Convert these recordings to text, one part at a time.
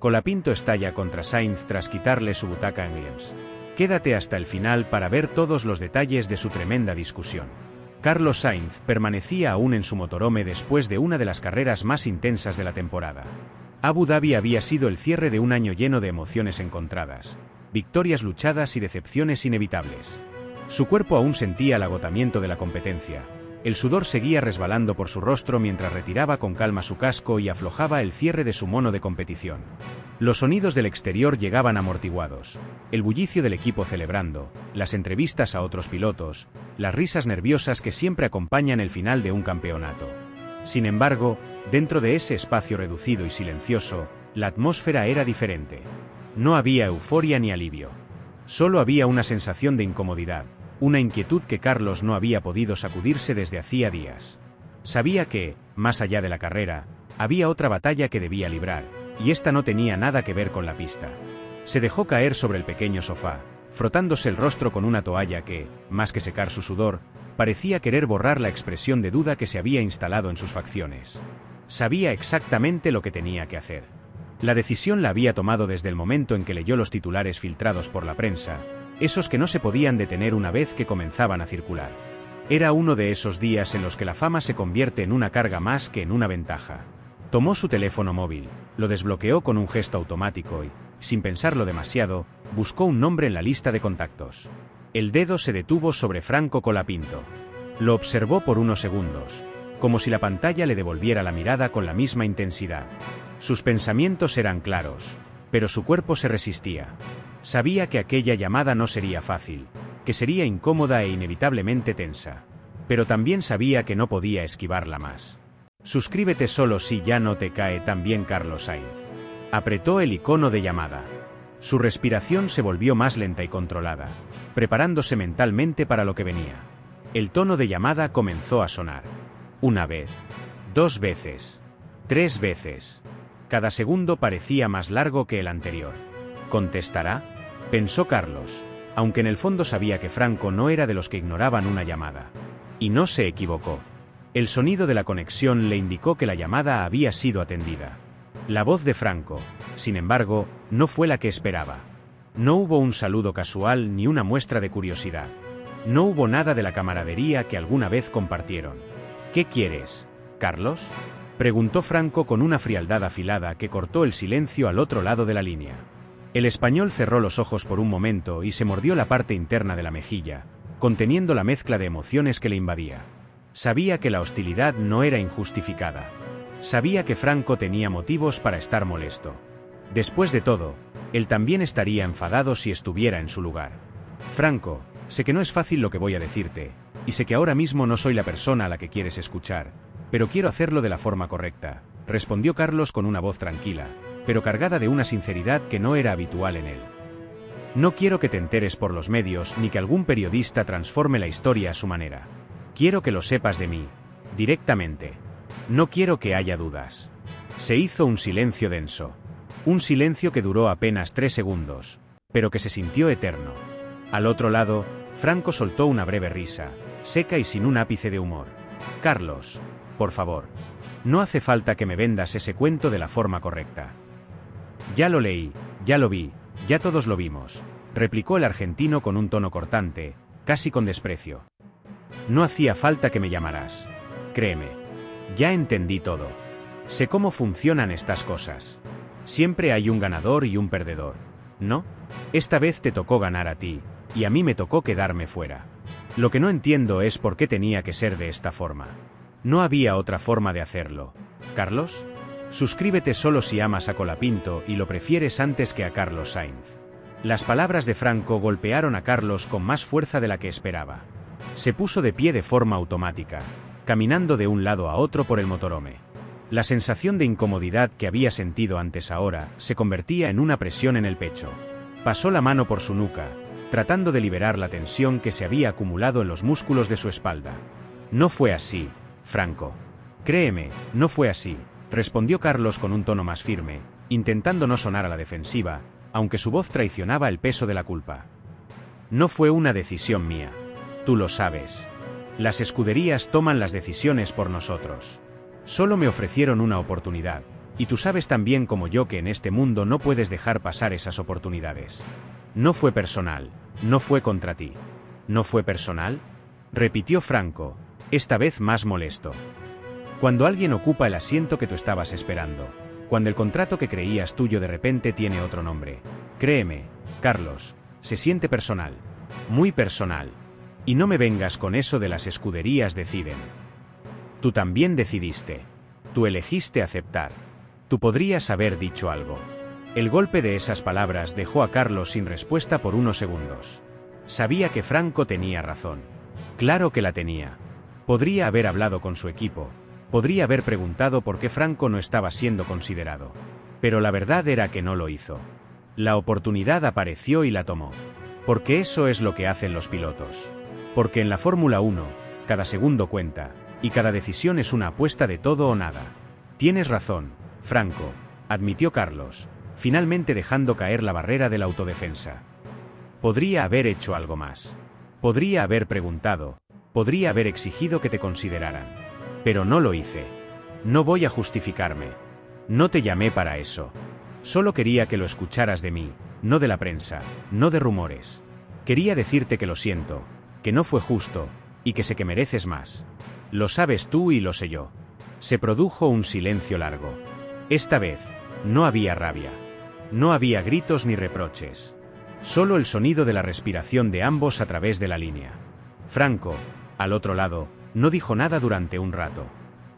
Colapinto estalla contra Sainz tras quitarle su butaca en Williams. Quédate hasta el final para ver todos los detalles de su tremenda discusión. Carlos Sainz permanecía aún en su motorhome después de una de las carreras más intensas de la temporada. Abu Dhabi había sido el cierre de un año lleno de emociones encontradas, victorias luchadas y decepciones inevitables. Su cuerpo aún sentía el agotamiento de la competencia. El sudor seguía resbalando por su rostro mientras retiraba con calma su casco y aflojaba el cierre de su mono de competición. Los sonidos del exterior llegaban amortiguados, el bullicio del equipo celebrando, las entrevistas a otros pilotos, las risas nerviosas que siempre acompañan el final de un campeonato. Sin embargo, dentro de ese espacio reducido y silencioso, la atmósfera era diferente. No había euforia ni alivio. Solo había una sensación de incomodidad. Una inquietud que Carlos no había podido sacudirse desde hacía días. Sabía que, más allá de la carrera, había otra batalla que debía librar, y esta no tenía nada que ver con la pista. Se dejó caer sobre el pequeño sofá, frotándose el rostro con una toalla que, más que secar su sudor, parecía querer borrar la expresión de duda que se había instalado en sus facciones. Sabía exactamente lo que tenía que hacer. La decisión la había tomado desde el momento en que leyó los titulares filtrados por la prensa, esos que no se podían detener una vez que comenzaban a circular. Era uno de esos días en los que la fama se convierte en una carga más que en una ventaja. Tomó su teléfono móvil, lo desbloqueó con un gesto automático y, sin pensarlo demasiado, buscó un nombre en la lista de contactos. El dedo se detuvo sobre Franco Colapinto. Lo observó por unos segundos, como si la pantalla le devolviera la mirada con la misma intensidad. Sus pensamientos eran claros, pero su cuerpo se resistía. Sabía que aquella llamada no sería fácil, que sería incómoda e inevitablemente tensa. Pero también sabía que no podía esquivarla más. Suscríbete solo si ya no te cae tan bien Carlos Sainz. Apretó el icono de llamada. Su respiración se volvió más lenta y controlada, preparándose mentalmente para lo que venía. El tono de llamada comenzó a sonar. Una vez, 2 veces, 3 veces. Cada segundo parecía más largo que el anterior. ¿Contestará?, pensó Carlos, aunque en el fondo sabía que Franco no era de los que ignoraban una llamada. Y no se equivocó. El sonido de la conexión le indicó que la llamada había sido atendida. La voz de Franco, sin embargo, no fue la que esperaba. No hubo un saludo casual ni una muestra de curiosidad. No hubo nada de la camaradería que alguna vez compartieron. ¿Qué quieres, Carlos?, preguntó Franco con una frialdad afilada que cortó el silencio al otro lado de la línea. El español cerró los ojos por un momento y se mordió la parte interna de la mejilla, conteniendo la mezcla de emociones que le invadía. Sabía que la hostilidad no era injustificada. Sabía que Franco tenía motivos para estar molesto. Después de todo, él también estaría enfadado si estuviera en su lugar. Franco, sé que no es fácil lo que voy a decirte, y sé que ahora mismo no soy la persona a la que quieres escuchar, pero quiero hacerlo de la forma correcta, respondió Carlos con una voz tranquila, pero cargada de una sinceridad que no era habitual en él. No quiero que te enteres por los medios ni que algún periodista transforme la historia a su manera. Quiero que lo sepas de mí, directamente. No quiero que haya dudas. Se hizo un silencio denso. Un silencio que duró apenas 3 segundos, pero que se sintió eterno. Al otro lado, Franco soltó una breve risa, seca y sin un ápice de humor. Carlos, por favor, no hace falta que me vendas ese cuento de la forma correcta. Ya lo leí, ya lo vi, ya todos lo vimos, replicó el argentino con un tono cortante, casi con desprecio. No hacía falta que me llamaras. Créeme. Ya entendí todo. Sé cómo funcionan estas cosas. Siempre hay un ganador y un perdedor, ¿no? Esta vez te tocó ganar a ti, y a mí me tocó quedarme fuera. Lo que no entiendo es por qué tenía que ser de esta forma. No había otra forma de hacerlo. ¿Carlos? Suscríbete solo si amas a Colapinto y lo prefieres antes que a Carlos Sainz. Las palabras de Franco golpearon a Carlos con más fuerza de la que esperaba. Se puso de pie de forma automática, caminando de un lado a otro por el motorhome. La sensación de incomodidad que había sentido antes ahora se convertía en una presión en el pecho. Pasó la mano por su nuca, tratando de liberar la tensión que se había acumulado en los músculos de su espalda. No fue así, Franco. Créeme, no fue así, respondió Carlos con un tono más firme, intentando no sonar a la defensiva, aunque su voz traicionaba el peso de la culpa. No fue una decisión mía. Tú lo sabes. Las escuderías toman las decisiones por nosotros. Solo me ofrecieron una oportunidad, Y tú sabes tan bien como yo que en este mundo no puedes dejar pasar esas oportunidades. No fue personal, no fue contra ti. ¿No fue personal?, repitió Franco, esta vez más molesto. Cuando alguien ocupa el asiento que tú estabas esperando, cuando el contrato que creías tuyo de repente tiene otro nombre. Créeme, Carlos, se siente personal. Muy personal. Y no me vengas con eso de las escuderías deciden. Tú también decidiste. Tú elegiste aceptar. Tú podrías haber dicho algo. El golpe de esas palabras dejó a Carlos sin respuesta por unos segundos. Sabía que Franco tenía razón. Claro que la tenía. Podría haber hablado con su equipo. Podría haber preguntado por qué Franco no estaba siendo considerado. Pero la verdad era que no lo hizo. La oportunidad apareció y la tomó. Porque eso es lo que hacen los pilotos. Porque en la Fórmula 1, cada segundo cuenta, y cada decisión es una apuesta de todo o nada. Tienes razón, Franco, admitió Carlos, finalmente dejando caer la barrera de la autodefensa. Podría haber hecho algo más. Podría haber preguntado, podría haber exigido que te consideraran. Pero no lo hice. No voy a justificarme. No te llamé para eso. Solo quería que lo escucharas de mí, no de la prensa, no de rumores. Quería decirte que lo siento, que no fue justo, y que sé que mereces más. Lo sabes tú y lo sé yo. Se produjo un silencio largo. Esta vez, no había rabia. No había gritos ni reproches. Solo el sonido de la respiración de ambos a través de la línea. Franco, al otro lado, no dijo nada durante un rato.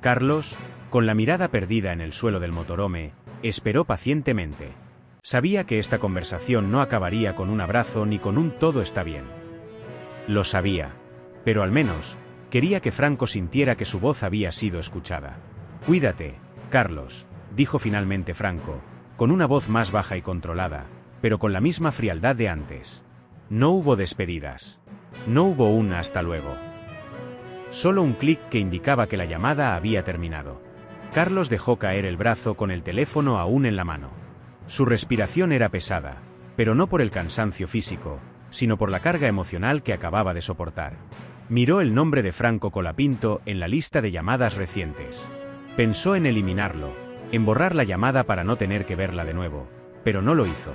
Carlos, con la mirada perdida en el suelo del motorhome, esperó pacientemente. Sabía que esta conversación no acabaría con un abrazo ni con un todo está bien. Lo sabía. Pero al menos, quería que Franco sintiera que su voz había sido escuchada. Cuídate, Carlos, dijo finalmente Franco, con una voz más baja y controlada, pero con la misma frialdad de antes. No hubo despedidas. No hubo un hasta luego. Solo un clic que indicaba que la llamada había terminado. Carlos dejó caer el brazo con el teléfono aún en la mano. Su respiración era pesada, pero no por el cansancio físico, sino por la carga emocional que acababa de soportar. Miró el nombre de Franco Colapinto en la lista de llamadas recientes. Pensó en eliminarlo, en borrar la llamada para no tener que verla de nuevo, pero no lo hizo.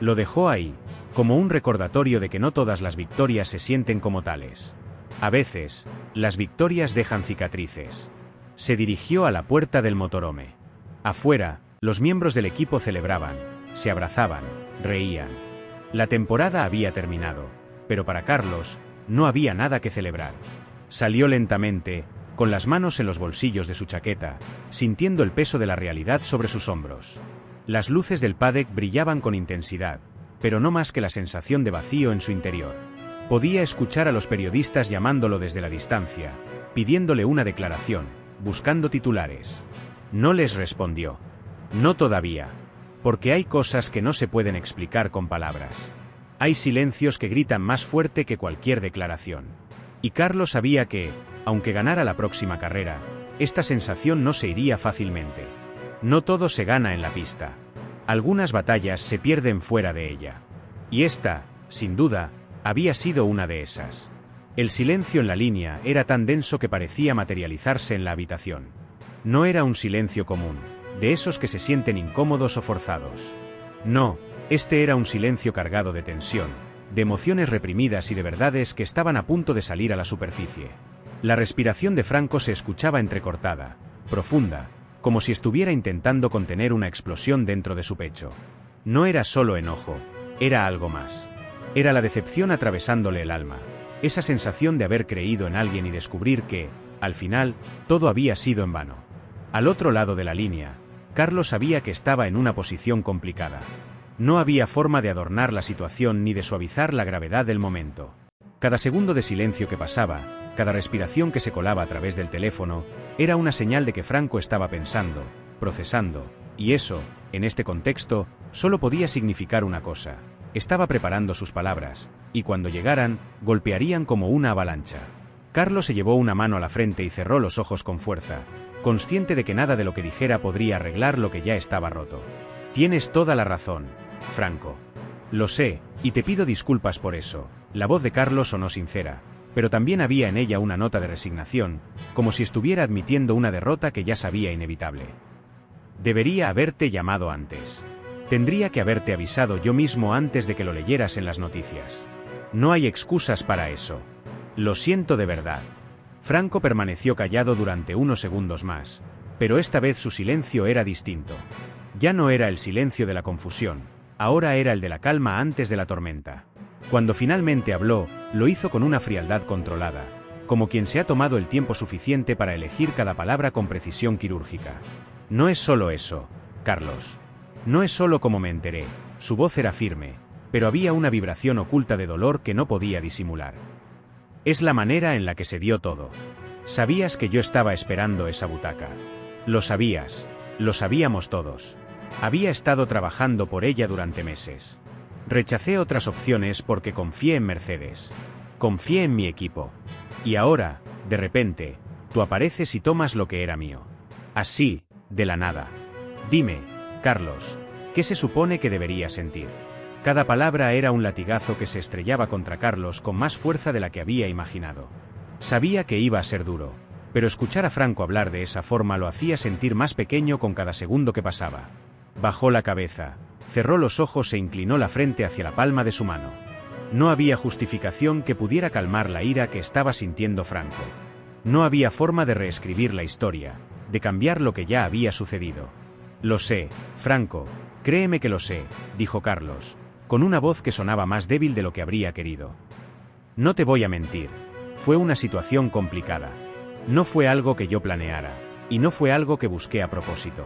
Lo dejó ahí, como un recordatorio de que no todas las victorias se sienten como tales. A veces, las victorias dejan cicatrices. Se dirigió a la puerta del motorhome. Afuera, los miembros del equipo celebraban, se abrazaban, reían. La temporada había terminado, pero para Carlos, no había nada que celebrar. Salió lentamente, con las manos en los bolsillos de su chaqueta, sintiendo el peso de la realidad sobre sus hombros. Las luces del paddock brillaban con intensidad, pero no más que la sensación de vacío en su interior. Podía escuchar a los periodistas llamándolo desde la distancia, pidiéndole una declaración, buscando titulares. No les respondió. No todavía. Porque hay cosas que no se pueden explicar con palabras. Hay silencios que gritan más fuerte que cualquier declaración. Y Carlos sabía que, aunque ganara la próxima carrera, esta sensación no se iría fácilmente. No todo se gana en la pista. Algunas batallas se pierden fuera de ella. Y esta, sin duda, había sido una de esas. El silencio en la línea era tan denso que parecía materializarse en la habitación. No era un silencio común, de esos que se sienten incómodos o forzados. No, este era un silencio cargado de tensión, de emociones reprimidas y de verdades que estaban a punto de salir a la superficie. La respiración de Franco se escuchaba entrecortada, profunda, como si estuviera intentando contener una explosión dentro de su pecho. No era solo enojo, era algo más. Era la decepción atravesándole el alma, esa sensación de haber creído en alguien y descubrir que, al final, todo había sido en vano. Al otro lado de la línea, Carlos sabía que estaba en una posición complicada. No había forma de adornar la situación ni de suavizar la gravedad del momento. Cada segundo de silencio que pasaba, cada respiración que se colaba a través del teléfono, era una señal de que Franco estaba pensando, procesando, y eso, en este contexto, solo podía significar una cosa. Estaba preparando sus palabras, y cuando llegaran, golpearían como una avalancha. Carlos se llevó una mano a la frente y cerró los ojos con fuerza, consciente de que nada de lo que dijera podría arreglar lo que ya estaba roto. Tienes toda la razón, Franco. Lo sé, y te pido disculpas por eso. La voz de Carlos sonó sincera, pero también había en ella una nota de resignación, como si estuviera admitiendo una derrota que ya sabía inevitable. Debería haberte llamado antes. Tendría que haberte avisado yo mismo antes de que lo leyeras en las noticias. No hay excusas para eso. Lo siento de verdad. Franco permaneció callado durante unos segundos más, pero esta vez su silencio era distinto. Ya no era el silencio de la confusión, ahora era el de la calma antes de la tormenta. Cuando finalmente habló, lo hizo con una frialdad controlada, como quien se ha tomado el tiempo suficiente para elegir cada palabra con precisión quirúrgica. No es solo eso, Carlos. No es solo como me enteré. Su voz era firme, pero había una vibración oculta de dolor que no podía disimular. Es la manera en la que se dio todo. Sabías que yo estaba esperando esa butaca. Lo sabías. Lo sabíamos todos. Había estado trabajando por ella durante meses. Rechacé otras opciones porque confié en Mercedes. Confié en mi equipo. Y ahora, de repente, tú apareces y tomas lo que era mío. Así, de la nada. Dime, Carlos, ¿qué se supone que debería sentir? Cada palabra era un latigazo que se estrellaba contra Carlos con más fuerza de la que había imaginado. Sabía que iba a ser duro, pero escuchar a Franco hablar de esa forma lo hacía sentir más pequeño con cada segundo que pasaba. Bajó la cabeza, cerró los ojos e inclinó la frente hacia la palma de su mano. No había justificación que pudiera calmar la ira que estaba sintiendo Franco. No había forma de reescribir la historia, de cambiar lo que ya había sucedido. Lo sé, Franco, créeme que lo sé, dijo Carlos, con una voz que sonaba más débil de lo que habría querido. No te voy a mentir, fue una situación complicada. No fue algo que yo planeara, y no fue algo que busqué a propósito.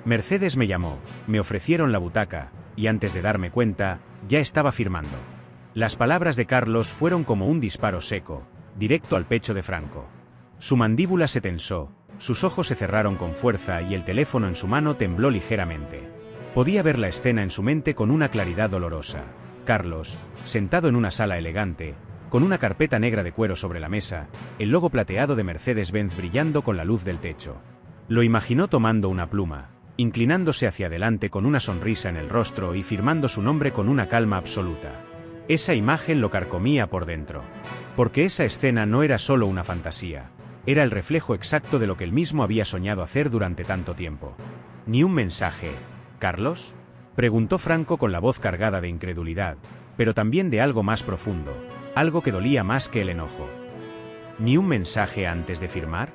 Mercedes me llamó, me ofrecieron la butaca, y antes de darme cuenta, ya estaba firmando. Las palabras de Carlos fueron como un disparo seco, directo al pecho de Franco. Su mandíbula se tensó, sus ojos se cerraron con fuerza y el teléfono en su mano tembló ligeramente. Podía ver la escena en su mente con una claridad dolorosa. Carlos, sentado en una sala elegante, con una carpeta negra de cuero sobre la mesa, el logo plateado de Mercedes-Benz brillando con la luz del techo. Lo imaginó tomando una pluma, inclinándose hacia adelante con una sonrisa en el rostro y firmando su nombre con una calma absoluta. Esa imagen lo carcomía por dentro. Porque esa escena no era solo una fantasía, era el reflejo exacto de lo que él mismo había soñado hacer durante tanto tiempo. ¿Ni un mensaje, Carlos?, preguntó Franco con la voz cargada de incredulidad, pero también de algo más profundo, algo que dolía más que el enojo. ¿Ni un mensaje antes de firmar?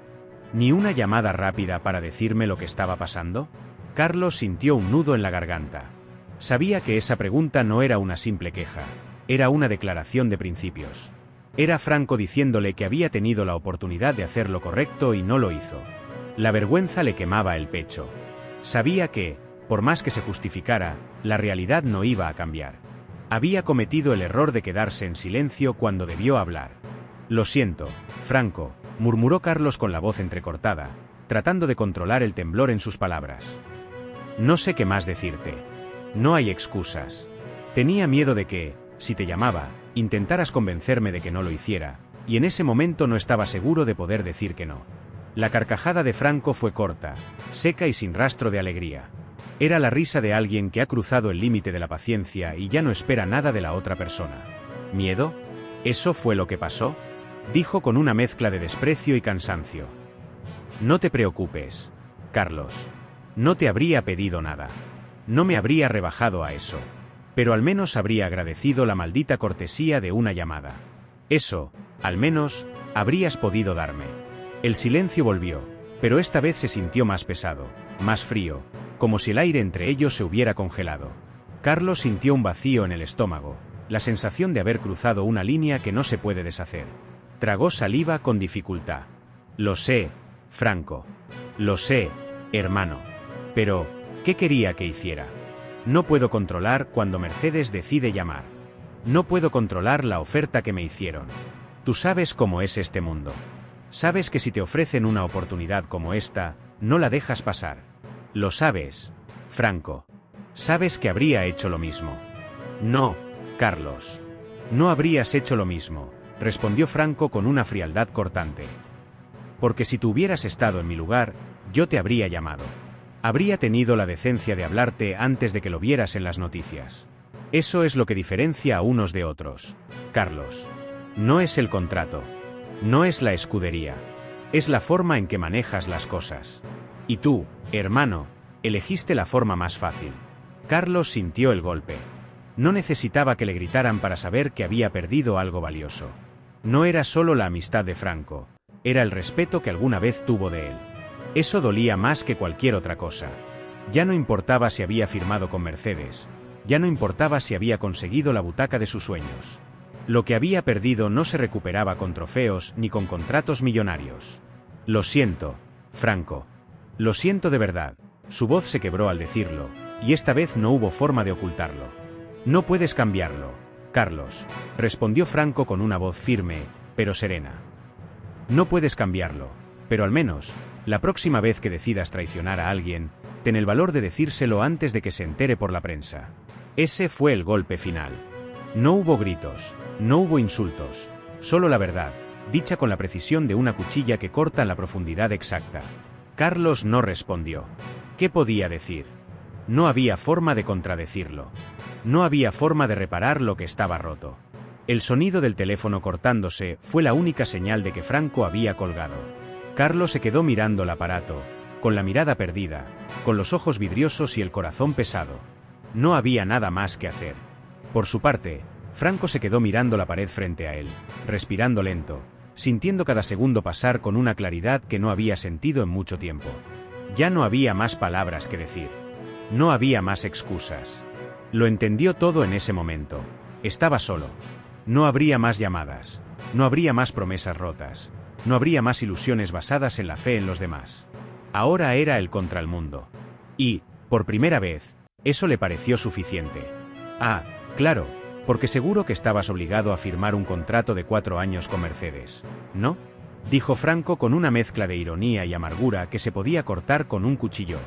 ¿Ni una llamada rápida para decirme lo que estaba pasando? Carlos sintió un nudo en la garganta. Sabía que esa pregunta no era una simple queja, era una declaración de principios. Era Franco diciéndole que había tenido la oportunidad de hacer lo correcto y no lo hizo. La vergüenza le quemaba el pecho. Sabía que, por más que se justificara, la realidad no iba a cambiar. Había cometido el error de quedarse en silencio cuando debió hablar. Lo siento, Franco, murmuró Carlos con la voz entrecortada, tratando de controlar el temblor en sus palabras. No sé qué más decirte. No hay excusas. Tenía miedo de que, si te llamaba, intentaras convencerme de que no lo hiciera, y en ese momento no estaba seguro de poder decir que no. La carcajada de Franco fue corta, seca y sin rastro de alegría. Era la risa de alguien que ha cruzado el límite de la paciencia y ya no espera nada de la otra persona. ¿Miedo? ¿Eso fue lo que pasó?, dijo con una mezcla de desprecio y cansancio. No te preocupes, Carlos. No te habría pedido nada. No me habría rebajado a eso. Pero al menos habría agradecido la maldita cortesía de una llamada. Eso, al menos, habrías podido darme. El silencio volvió, pero esta vez se sintió más pesado, más frío, como si el aire entre ellos se hubiera congelado. Carlos sintió un vacío en el estómago, la sensación de haber cruzado una línea que no se puede deshacer. Tragó saliva con dificultad. Lo sé, Franco. Lo sé, hermano. Pero, ¿qué quería que hiciera? No puedo controlar cuando Mercedes decide llamar. No puedo controlar la oferta que me hicieron. Tú sabes cómo es este mundo. Sabes que si te ofrecen una oportunidad como esta, no la dejas pasar. Lo sabes, Franco. Sabes que habría hecho lo mismo. No, Carlos. No habrías hecho lo mismo, respondió Franco con una frialdad cortante. Porque si tú hubieras estado en mi lugar, yo te habría llamado. Habría tenido la decencia de hablarte antes de que lo vieras en las noticias. Eso es lo que diferencia a unos de otros, Carlos. No es el contrato. No es la escudería. Es la forma en que manejas las cosas. Y tú, hermano, Elegiste la forma más fácil. Carlos sintió el golpe. No necesitaba que le gritaran para saber que había perdido algo valioso. No era solo la amistad de Franco, era el respeto que alguna vez tuvo de él. Eso dolía más que cualquier otra cosa. Ya no importaba si había firmado con Mercedes, ya no importaba si había conseguido la butaca de sus sueños. Lo que había perdido no se recuperaba con trofeos ni con contratos millonarios. Lo siento, Franco. Lo siento de verdad. Su voz se quebró al decirlo, y esta vez no hubo forma de ocultarlo. No puedes cambiarlo, Carlos, respondió Franco con una voz firme, pero serena. No puedes cambiarlo, pero al menos, la próxima vez que decidas traicionar a alguien, ten el valor de decírselo antes de que se entere por la prensa. Ese fue el golpe final. No hubo gritos, no hubo insultos, solo la verdad, dicha con la precisión de una cuchilla que corta en la profundidad exacta. Carlos no respondió. ¿Qué podía decir? No había forma de contradecirlo. No había forma de reparar lo que estaba roto. El sonido del teléfono cortándose fue la única señal de que Franco había colgado. Carlos se quedó mirando el aparato, con la mirada perdida, con los ojos vidriosos y el corazón pesado. No había nada más que hacer. Por su parte, Franco se quedó mirando la pared frente a él, respirando lento, sintiendo cada segundo pasar con una claridad que no había sentido en mucho tiempo. Ya no había más palabras que decir. No había más excusas. Lo entendió todo en ese momento. Estaba solo. No habría más llamadas. No habría más promesas rotas. No habría más ilusiones basadas en la fe en los demás. Ahora era él contra el mundo. Y, por primera vez, eso le pareció suficiente. Ah, claro, porque seguro que estabas obligado a firmar un contrato de 4 años con Mercedes, ¿no? Dijo Franco con una mezcla de ironía y amargura que se podía cortar con un cuchillo.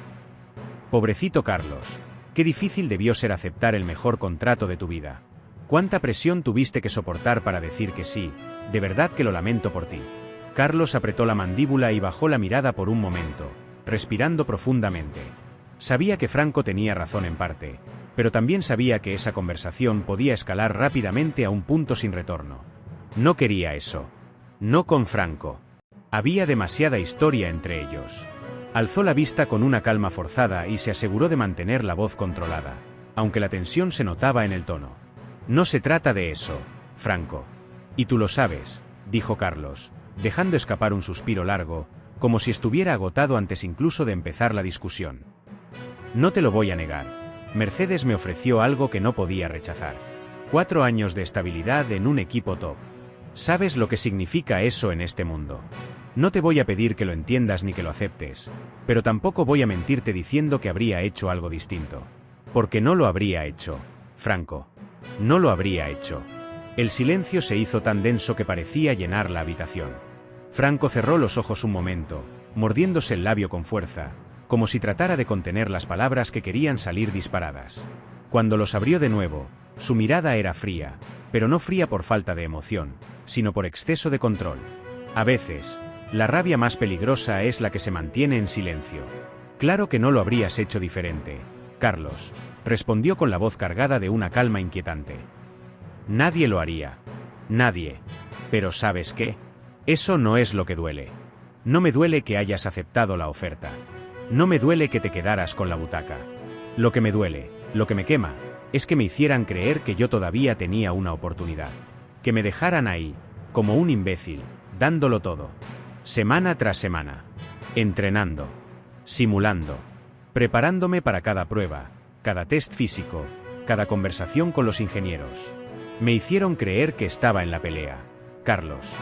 Pobrecito Carlos, qué difícil debió ser aceptar el mejor contrato de tu vida. Cuánta presión tuviste que soportar para decir que sí, de verdad que lo lamento por ti. Carlos apretó la mandíbula y bajó la mirada por un momento, respirando profundamente. Sabía que Franco tenía razón en parte, pero también sabía que esa conversación podía escalar rápidamente a un punto sin retorno. No quería eso. No con Franco. Había demasiada historia entre ellos. Alzó la vista con una calma forzada y se aseguró de mantener la voz controlada, aunque la tensión se notaba en el tono. No se trata de eso, Franco. Y tú lo sabes, dijo Carlos, dejando escapar un suspiro largo, como si estuviera agotado antes incluso de empezar la discusión. No te lo voy a negar. Mercedes me ofreció algo que no podía rechazar. 4 años de estabilidad en un equipo top. ¿Sabes lo que significa eso en este mundo? No te voy a pedir que lo entiendas ni que lo aceptes, pero tampoco voy a mentirte diciendo que habría hecho algo distinto. Porque no lo habría hecho, Franco. No lo habría hecho. El silencio se hizo tan denso que parecía llenar la habitación. Franco cerró los ojos un momento, mordiéndose el labio con fuerza, como si tratara de contener las palabras que querían salir disparadas. Cuando los abrió de nuevo, su mirada era fría, pero no fría por falta de emoción, sino por exceso de control. A veces, la rabia más peligrosa es la que se mantiene en silencio. Claro que no lo habrías hecho diferente, Carlos, respondió con la voz cargada de una calma inquietante. Nadie lo haría. Nadie. Pero ¿sabes qué? Eso no es lo que duele. No me duele que hayas aceptado la oferta. No me duele que te quedaras con la butaca. Lo que me duele, lo que me quema, es que me hicieran creer que yo todavía tenía una oportunidad. Que me dejaran ahí, como un imbécil, dándolo todo. Semana tras semana. Entrenando. Simulando. Preparándome para cada prueba, cada test físico, cada conversación con los ingenieros. Me hicieron creer que estaba en la pelea, Carlos.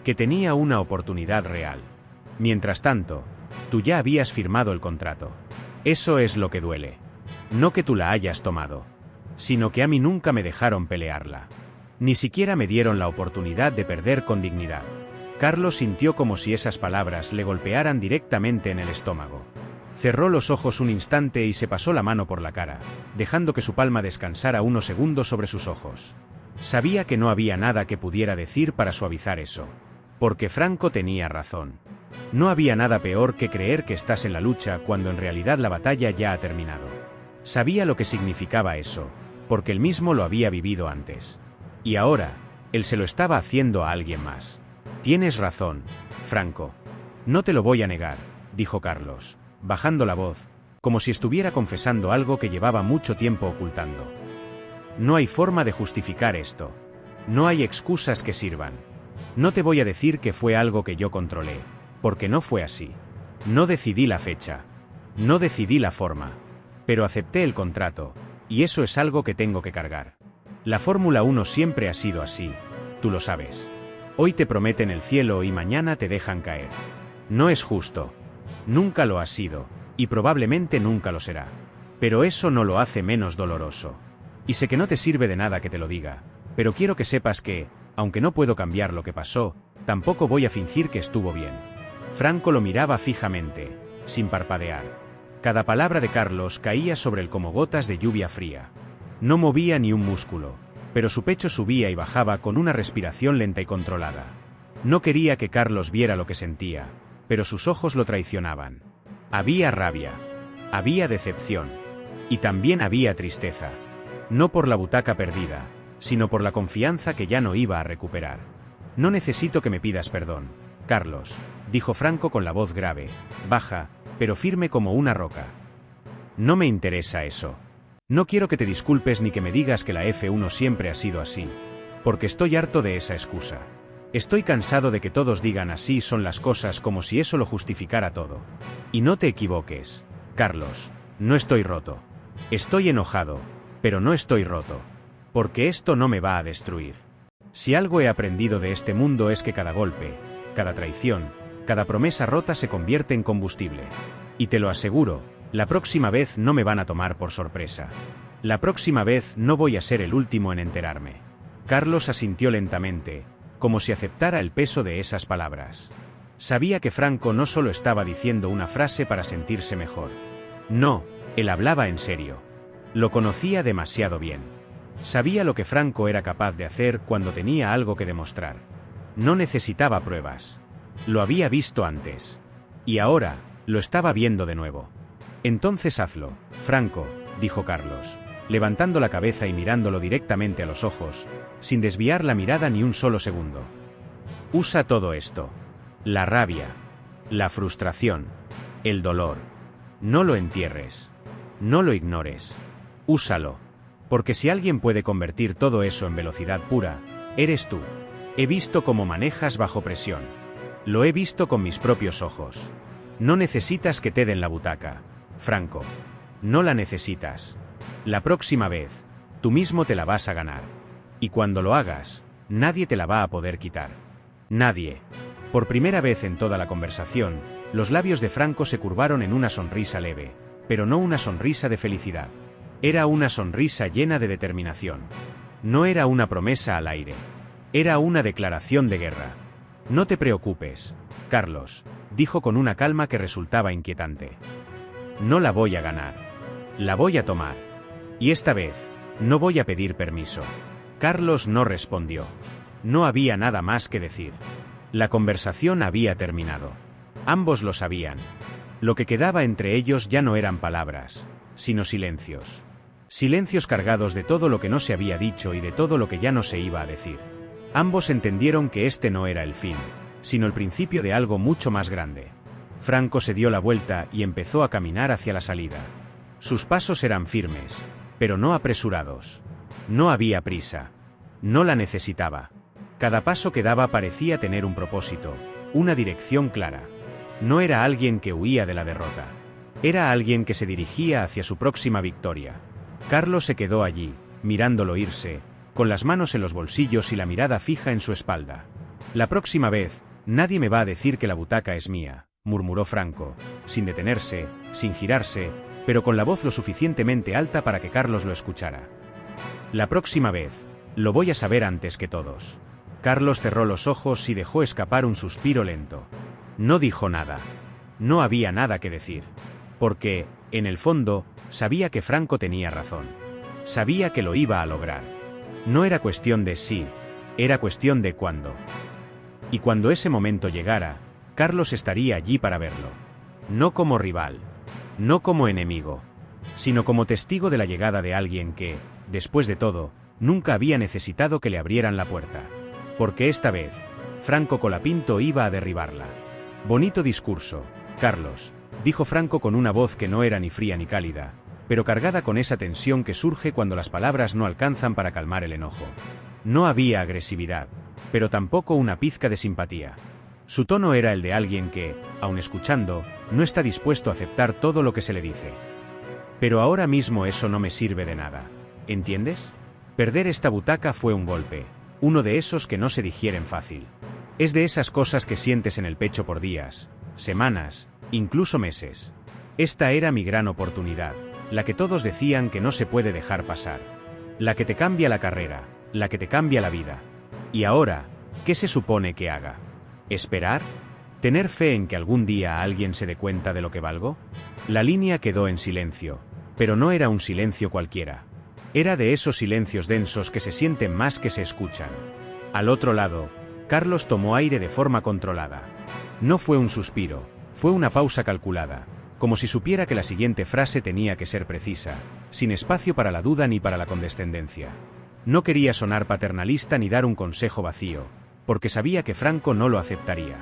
Que tenía una oportunidad real. Mientras tanto, tú ya habías firmado el contrato. Eso es lo que duele. No que tú la hayas tomado, sino que a mí nunca me dejaron pelearla. Ni siquiera me dieron la oportunidad de perder con dignidad. Carlos sintió como si esas palabras le golpearan directamente en el estómago. Cerró los ojos un instante y se pasó la mano por la cara, dejando que su palma descansara unos segundos sobre sus ojos. Sabía que no había nada que pudiera decir para suavizar eso. Porque Franco tenía razón. No había nada peor que creer que estás en la lucha cuando en realidad la batalla ya ha terminado. Sabía lo que significaba eso, porque él mismo lo había vivido antes. Y ahora, él se lo estaba haciendo a alguien más. Tienes razón, Franco. No te lo voy a negar, dijo Carlos, bajando la voz, como si estuviera confesando algo que llevaba mucho tiempo ocultando. No hay forma de justificar esto. No hay excusas que sirvan. No te voy a decir que fue algo que yo controlé, porque no fue así. No decidí la fecha. No decidí la forma. Pero acepté el contrato, y eso es algo que tengo que cargar. La Fórmula 1 siempre ha sido así, tú lo sabes. Hoy te prometen el cielo y mañana te dejan caer. No es justo. Nunca lo ha sido, y probablemente nunca lo será. Pero eso no lo hace menos doloroso. Y sé que no te sirve de nada que te lo diga, pero quiero que sepas que, aunque no puedo cambiar lo que pasó, tampoco voy a fingir que estuvo bien. Franco lo miraba fijamente, sin parpadear. Cada palabra de Carlos caía sobre él como gotas de lluvia fría. No movía ni un músculo, pero su pecho subía y bajaba con una respiración lenta y controlada. No quería que Carlos viera lo que sentía, pero sus ojos lo traicionaban. Había rabia, había decepción, y también había tristeza. No por la butaca perdida, sino por la confianza que ya no iba a recuperar. No necesito que me pidas perdón, Carlos, dijo Franco con la voz grave, baja, pero firme como una roca. No me interesa eso. No quiero que te disculpes ni que me digas que la F1 siempre ha sido así, porque estoy harto de esa excusa. Estoy cansado de que todos digan así son las cosas como si eso lo justificara todo. Y no te equivoques, Carlos, no estoy roto. Estoy enojado, pero no estoy roto. Porque esto no me va a destruir. Si algo he aprendido de este mundo es que cada golpe, cada traición, cada promesa rota se convierte en combustible. Y te lo aseguro, la próxima vez no me van a tomar por sorpresa. La próxima vez no voy a ser el último en enterarme. Carlos asintió lentamente, como si aceptara el peso de esas palabras. Sabía que Franco no solo estaba diciendo una frase para sentirse mejor. No, él hablaba en serio. Lo conocía demasiado bien. Sabía lo que Franco era capaz de hacer cuando tenía algo que demostrar. No necesitaba pruebas. Lo había visto antes. Y ahora, lo estaba viendo de nuevo. Entonces hazlo, Franco, dijo Carlos, levantando la cabeza y mirándolo directamente a los ojos, sin desviar la mirada ni un solo segundo. Usa todo esto. La rabia, la frustración, el dolor. No lo entierres. No lo ignores. Úsalo. Porque si alguien puede convertir todo eso en velocidad pura, eres tú. He visto cómo manejas bajo presión. Lo he visto con mis propios ojos. No necesitas que te den la butaca, Franco. No la necesitas. La próxima vez, tú mismo te la vas a ganar. Y cuando lo hagas, nadie te la va a poder quitar. Nadie. Por primera vez en toda la conversación, los labios de Franco se curvaron en una sonrisa leve, pero no una sonrisa de felicidad. Era una sonrisa llena de determinación. No era una promesa al aire. Era una declaración de guerra. No te preocupes, Carlos, dijo con una calma que resultaba inquietante. No la voy a ganar. La voy a tomar. Y esta vez, no voy a pedir permiso. Carlos no respondió. No había nada más que decir. La conversación había terminado. Ambos lo sabían. Lo que quedaba entre ellos ya no eran palabras, sino silencios. Silencios cargados de todo lo que no se había dicho y de todo lo que ya no se iba a decir. Ambos entendieron que este no era el fin, sino el principio de algo mucho más grande. Franco se dio la vuelta y empezó a caminar hacia la salida. Sus pasos eran firmes, pero no apresurados. No había prisa. No la necesitaba. Cada paso que daba parecía tener un propósito, una dirección clara. No era alguien que huía de la derrota. Era alguien que se dirigía hacia su próxima victoria. Carlos se quedó allí, mirándolo irse, con las manos en los bolsillos y la mirada fija en su espalda. La próxima vez, nadie me va a decir que la butaca es mía, murmuró Franco, sin detenerse, sin girarse, pero con la voz lo suficientemente alta para que Carlos lo escuchara. La próxima vez, lo voy a saber antes que todos. Carlos cerró los ojos y dejó escapar un suspiro lento. No dijo nada. No había nada que decir. Porque, en el fondo, sabía que Franco tenía razón. Sabía que lo iba a lograr. No era cuestión de si, era cuestión de cuándo. Y cuando ese momento llegara, Carlos estaría allí para verlo. No como rival. No como enemigo. Sino como testigo de la llegada de alguien que, después de todo, nunca había necesitado que le abrieran la puerta. Porque esta vez, Franco Colapinto iba a derribarla. Bonito discurso, Carlos, dijo Franco con una voz que no era ni fría ni cálida, pero cargada con esa tensión que surge cuando las palabras no alcanzan para calmar el enojo. No había agresividad, pero tampoco una pizca de simpatía. Su tono era el de alguien que, aun escuchando, no está dispuesto a aceptar todo lo que se le dice. Pero ahora mismo eso no me sirve de nada, ¿entiendes? Perder esta butaca fue un golpe, uno de esos que no se digieren fácil. Es de esas cosas que sientes en el pecho por días, semanas, incluso meses. Esta era mi gran oportunidad, la que todos decían que no se puede dejar pasar. La que te cambia la carrera, la que te cambia la vida. Y ahora, ¿qué se supone que haga? ¿Esperar? ¿Tener fe en que algún día alguien se dé cuenta de lo que valgo? La línea quedó en silencio, pero no era un silencio cualquiera. Era de esos silencios densos que se sienten más que se escuchan. Al otro lado, Carlos tomó aire de forma controlada. No fue un suspiro, fue una pausa calculada, como si supiera que la siguiente frase tenía que ser precisa, sin espacio para la duda ni para la condescendencia. No quería sonar paternalista ni dar un consejo vacío, porque sabía que Franco no lo aceptaría.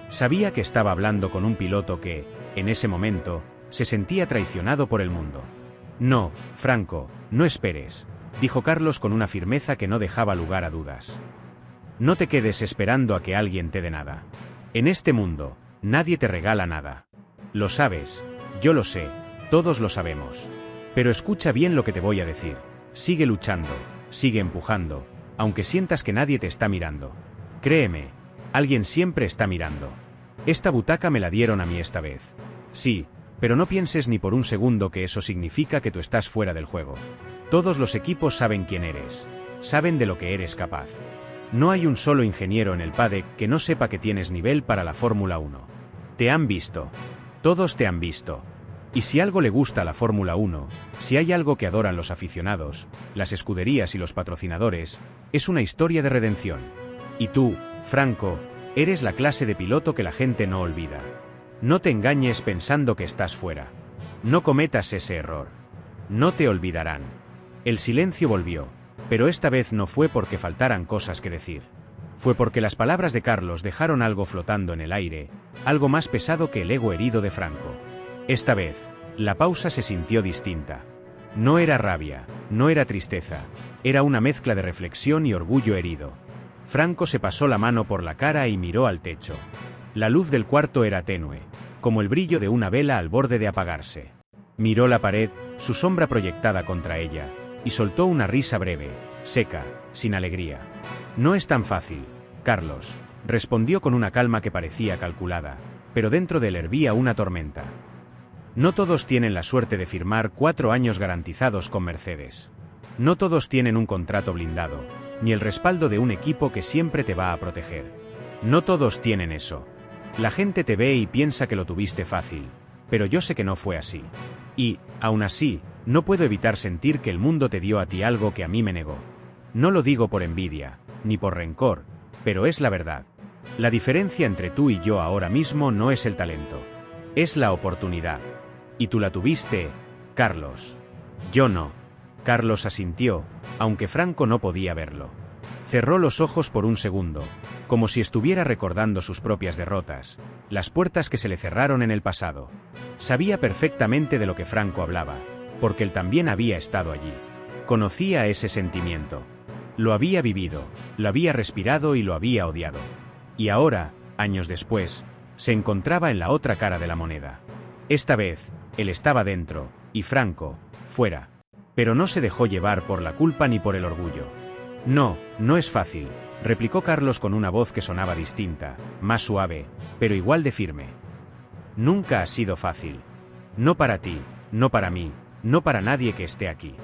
Sabía que estaba hablando con un piloto que, en ese momento, se sentía traicionado por el mundo. No, Franco, no esperes, dijo Carlos con una firmeza que no dejaba lugar a dudas. No te quedes esperando a que alguien te dé nada. En este mundo, nadie te regala nada. Lo sabes, yo lo sé, todos lo sabemos. Pero escucha bien lo que te voy a decir. Sigue luchando, sigue empujando, aunque sientas que nadie te está mirando. Créeme, alguien siempre está mirando. Esta butaca me la dieron a mí esta vez. Sí, pero no pienses ni por un segundo que eso significa que tú estás fuera del juego. Todos los equipos saben quién eres, saben de lo que eres capaz. No hay un solo ingeniero en el paddock que no sepa que tienes nivel para la Fórmula 1. Te han visto. Todos te han visto. Y si algo le gusta a la Fórmula 1, si hay algo que adoran los aficionados, las escuderías y los patrocinadores, es una historia de redención. Y tú, Franco, eres la clase de piloto que la gente no olvida. No te engañes pensando que estás fuera. No cometas ese error. No te olvidarán. El silencio volvió, pero esta vez no fue porque faltaran cosas que decir. Fue porque las palabras de Carlos dejaron algo flotando en el aire, algo más pesado que el ego herido de Franco. Esta vez, la pausa se sintió distinta. No era rabia, no era tristeza, era una mezcla de reflexión y orgullo herido. Franco se pasó la mano por la cara y miró al techo. La luz del cuarto era tenue, como el brillo de una vela al borde de apagarse. Miró la pared, su sombra proyectada contra ella, y soltó una risa breve, seca, sin alegría. No es tan fácil, Carlos, respondió con una calma que parecía calculada, pero dentro de él hervía una tormenta. No todos tienen la suerte de firmar 4 años garantizados con Mercedes. No todos tienen un contrato blindado, ni el respaldo de un equipo que siempre te va a proteger. No todos tienen eso. La gente te ve y piensa que lo tuviste fácil, pero yo sé que no fue así. Y, aún así, no puedo evitar sentir que el mundo te dio a ti algo que a mí me negó. No lo digo por envidia, ni por rencor, pero es la verdad. La diferencia entre tú y yo ahora mismo no es el talento, es la oportunidad. Y tú la tuviste, Carlos. Yo no. Carlos asintió, aunque Franco no podía verlo. Cerró los ojos por un segundo, como si estuviera recordando sus propias derrotas, las puertas que se le cerraron en el pasado. Sabía perfectamente de lo que Franco hablaba, porque él también había estado allí. Conocía ese sentimiento. Lo había vivido, lo había respirado y lo había odiado. Y ahora, años después, se encontraba en la otra cara de la moneda. Esta vez, él estaba dentro, y Franco, fuera. Pero no se dejó llevar por la culpa ni por el orgullo. No, no es fácil, replicó Carlos con una voz que sonaba distinta, más suave, pero igual de firme. Nunca ha sido fácil. No para ti, no para mí, no para nadie que esté aquí.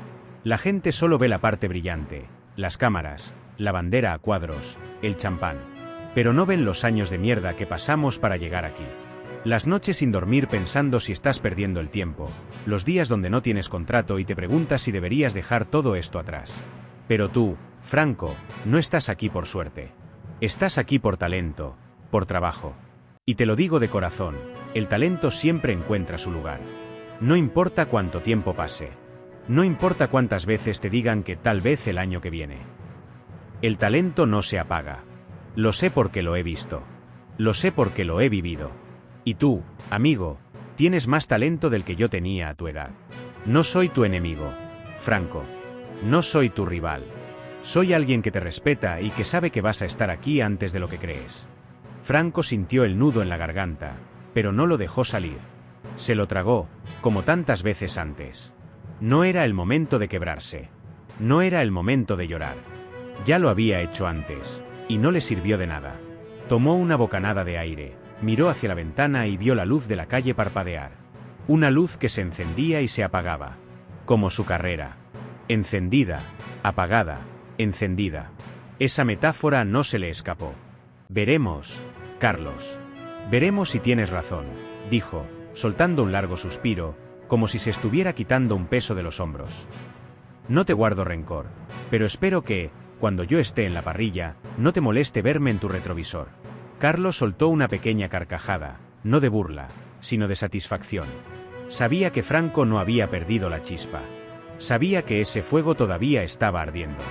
La gente solo ve la parte brillante, las cámaras, la bandera a cuadros, el champán. Pero no ven los años de mierda que pasamos para llegar aquí. Las noches sin dormir pensando si estás perdiendo el tiempo, los días donde no tienes contrato y te preguntas si deberías dejar todo esto atrás. Pero tú, Franco, no estás aquí por suerte. Estás aquí por talento, por trabajo. Y te lo digo de corazón, el talento siempre encuentra su lugar. No importa cuánto tiempo pase. No importa cuántas veces te digan que tal vez el año que viene. El talento no se apaga. Lo sé porque lo he visto. Lo sé porque lo he vivido. Y tú, amigo, Tienes más talento del que yo tenía a tu edad. No soy tu enemigo, Franco. No soy tu rival. Soy alguien que te respeta y que sabe que vas a estar aquí antes de lo que crees. Franco sintió el nudo en la garganta, pero no lo dejó salir. Se lo tragó, como tantas veces antes. No era el momento de quebrarse. No era el momento de llorar. Ya lo había hecho antes, y no le sirvió de nada. Tomó una bocanada de aire, miró hacia la ventana y vio la luz de la calle parpadear. Una luz que se encendía y se apagaba. Como su carrera. Encendida, apagada, encendida. Esa metáfora no se le escapó. Veremos, Carlos. Veremos si tienes razón, dijo, soltando un largo suspiro, como si se estuviera quitando un peso de los hombros. No te guardo rencor, pero espero que, cuando yo esté en la parrilla, no te moleste verme en tu retrovisor. Carlos soltó una pequeña carcajada, no de burla, sino de satisfacción. Sabía que Franco no había perdido la chispa. Sabía que ese fuego todavía estaba ardiendo.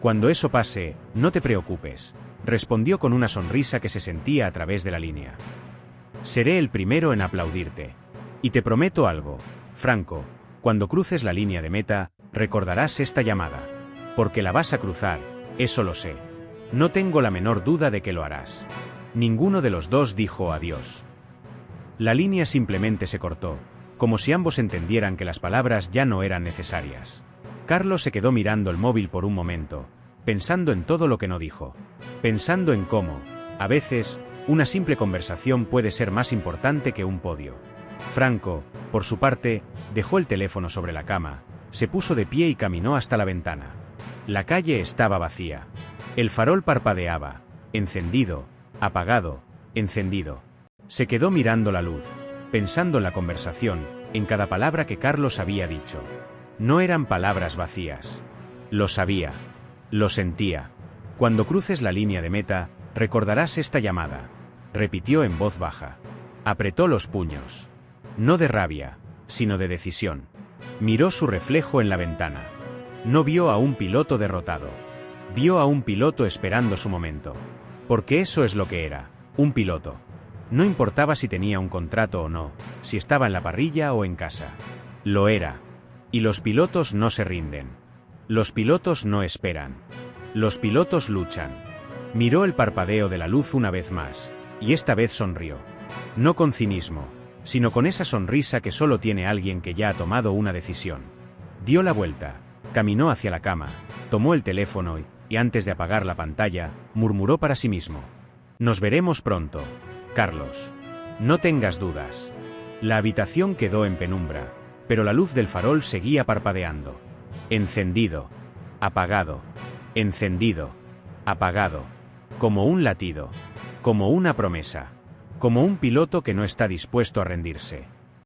Cuando eso pase, no te preocupes, respondió con una sonrisa que se sentía a través de la línea. Seré el primero en aplaudirte. Y te prometo algo, Franco, cuando cruces la línea de meta, recordarás esta llamada. Porque la vas a cruzar, eso lo sé. No tengo la menor duda de que lo harás. Ninguno de los dos dijo adiós. La línea simplemente se cortó, como si ambos entendieran que las palabras ya no eran necesarias. Carlos se quedó mirando el móvil por un momento, pensando en todo lo que no dijo. Pensando en cómo, a veces, una simple conversación puede ser más importante que un podio. Franco, por su parte, dejó el teléfono sobre la cama, se puso de pie y caminó hasta la ventana. La calle estaba vacía. El farol parpadeaba, encendido, apagado, encendido. Se quedó mirando la luz, pensando en la conversación, en cada palabra que Carlos había dicho. No eran palabras vacías. Lo sabía. Lo sentía. Cuando cruces la línea de meta, recordarás esta llamada. Repitió en voz baja. Apretó los puños. No de rabia, sino de decisión. Miró su reflejo en la ventana. No vio a un piloto derrotado. Vio a un piloto esperando su momento. Porque eso es lo que era, un piloto. No importaba si tenía un contrato o no, si estaba en la parrilla o en casa. Lo era. Y los pilotos no se rinden. Los pilotos no esperan. Los pilotos luchan. Miró el parpadeo de la luz una vez más, y esta vez sonrió. No con cinismo, sino con esa sonrisa que solo tiene alguien que ya ha tomado una decisión. Dio la vuelta, caminó hacia la cama, tomó el teléfono y antes de apagar la pantalla, murmuró para sí mismo. Nos veremos pronto, Carlos. No tengas dudas. La habitación quedó en penumbra, pero la luz del farol seguía parpadeando. Encendido, apagado, encendido, apagado, como un latido, como una promesa, como un piloto que no está dispuesto a rendirse.